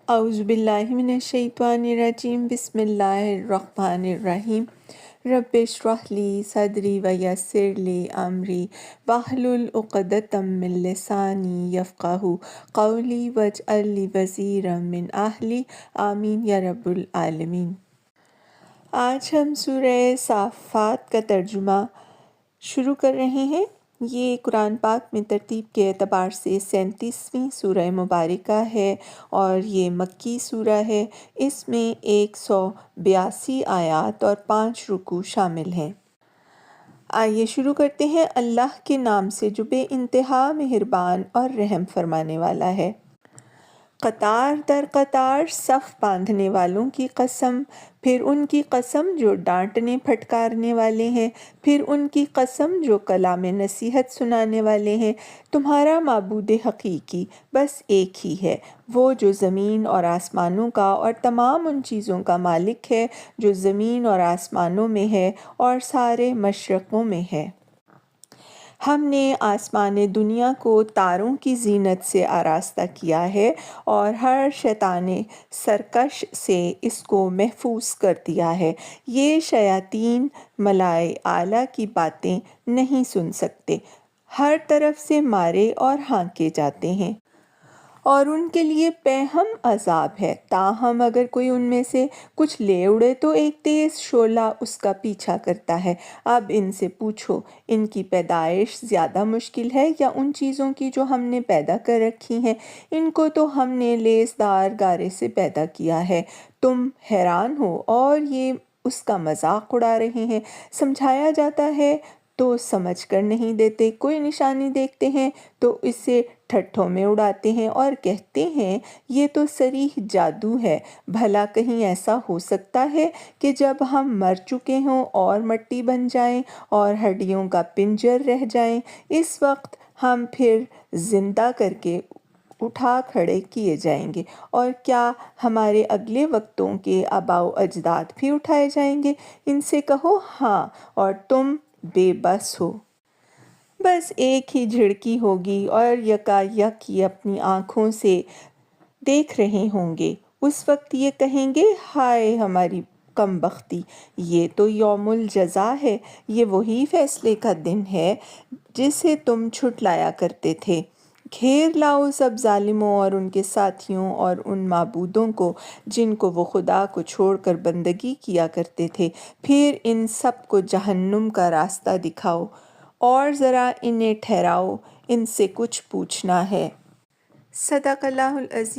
اعوذ باللہ من الشیطان الرجیم بسم اللہ الرحمن الرحیم رب اشرح لی صدری ویسر لی امری واحلل عقدۃ من لسانی یفقہوا قولی واجعل لی وزیرا من اہلی آمین یا رب العالمین۔ آج ہم سورہ صافات کا ترجمہ شروع کر رہے ہیں۔ یہ قرآن پاک میں ترتیب کے اعتبار سے 37ویں سورہ مبارکہ ہے اور یہ مکی سورہ ہے۔ اس میں 182 آیات اور 5 رکوع شامل ہیں۔ آئیے شروع کرتے ہیں اللہ کے نام سے جو بے انتہا مہربان اور رحم فرمانے والا ہے۔ قطار در قطار صف باندھنے والوں کی قسم، پھر ان کی قسم جو ڈانٹنے پھٹکارنے والے ہیں، پھر ان کی قسم جو کلام نصیحت سنانے والے ہیں۔ تمہارا معبود حقیقی بس ایک ہی ہے، وہ جو زمین اور آسمانوں کا اور تمام ان چیزوں کا مالک ہے جو زمین اور آسمانوں میں ہے اور سارے مشرقوں میں ہے۔ ہم نے آسمان دنیا کو تاروں کی زینت سے آراستہ کیا ہے اور ہر شیطان سرکش سے اس کو محفوظ کر دیا ہے۔ یہ شیاطین ملائے اعلیٰ کی باتیں نہیں سن سکتے، ہر طرف سے مارے اور ہانکے جاتے ہیں اور ان کے لیے پیہم عذاب ہے۔ تاہم اگر کوئی ان میں سے کچھ لے اڑے تو ایک تیز شعلہ اس کا پیچھا کرتا ہے۔ اب ان سے پوچھو، ان کی پیدائش زیادہ مشکل ہے یا ان چیزوں کی جو ہم نے پیدا کر رکھی ہیں؟ ان کو تو ہم نے لیسدار گارے سے پیدا کیا ہے۔ تم حیران ہو اور یہ اس کا مذاق اڑا رہے ہیں۔ سمجھایا جاتا ہے تو سمجھ کر نہیں دیتے، کوئی نشانی دیکھتے ہیں تو اسے ٹھٹھوں میں اڑاتے ہیں اور کہتے ہیں یہ تو صریح جادو ہے۔ بھلا کہیں ایسا ہو سکتا ہے کہ جب ہم مر چکے ہوں اور مٹی بن جائیں اور ہڈیوں کا پنجر رہ جائیں، اس وقت ہم پھر زندہ کر کے اٹھا کھڑے کیے جائیں گے؟ اور کیا ہمارے اگلے وقتوں کے آباء و اجداد بھی اٹھائے جائیں گے؟ ان سے کہو ہاں، اور تم بے بس ہو۔ بس ایک ہی جھڑکی ہوگی اور یکا یک یہ اپنی آنکھوں سے دیکھ رہے ہوں گے۔ اس وقت یہ کہیں گے ہائے ہماری کم بختی، یہ تو یوم الجزا ہے، یہ وہی فیصلے کا دن ہے جسے تم جھٹلایا کرتے تھے۔ گھیر لاؤ سب ظالموں اور ان کے ساتھیوں اور ان معبودوں کو جن کو وہ خدا کو چھوڑ کر بندگی کیا کرتے تھے، پھر ان سب کو جہنم کا راستہ دکھاؤ اور ذرا انہیں ٹھہراؤ، ان سے کچھ پوچھنا ہے۔ صدق اللہ العظیم۔